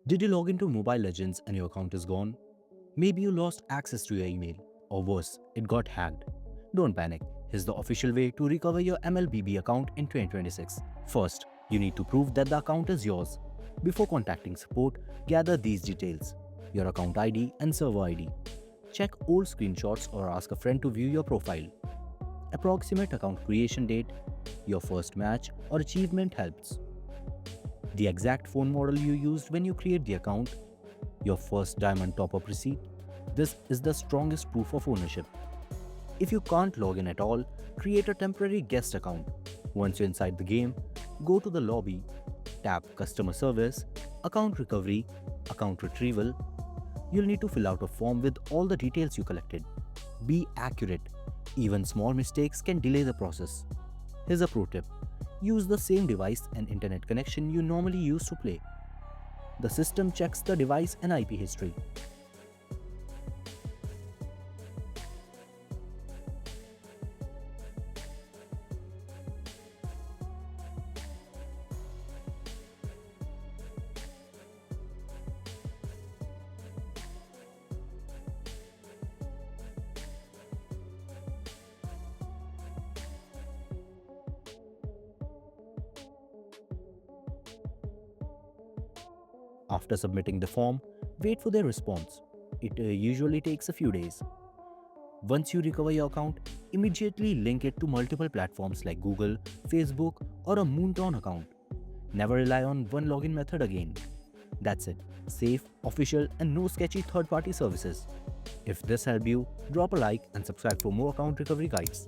Did you log into Mobile Legends and your account is gone? Maybe you lost access to your email, or worse, it got hacked. Don't panic. Here's the official way to recover your MLBB account in 2026. First, you need to prove that the account is yours. Before contacting support, gather these details: your account ID and server ID. Check old screenshots or ask a friend to view your profile. Approximate account creation date, your first match or achievement helps. The exact phone model you used when you create the account, your first diamond top-up receipt. This is the strongest proof of ownership. If you can't log in at all, create a temporary guest account. Once you're inside the game, go to the lobby, tap Customer Service, Account Recovery, Account Retrieval. You'll need to fill out a form with all the details you collected. Be accurate. Even small mistakes can delay the process. Here's a pro tip. Use the same device and internet connection you normally use to play. The system checks the device and IP history. After submitting the form, wait for their response. It usually takes a few days. Once you recover your account, immediately link it to multiple platforms like Google, Facebook, or a Moontown account. Never rely on one login method again. That's it. Safe, official, and no sketchy third-party services. If this helped you, drop a like and subscribe for more account recovery guides.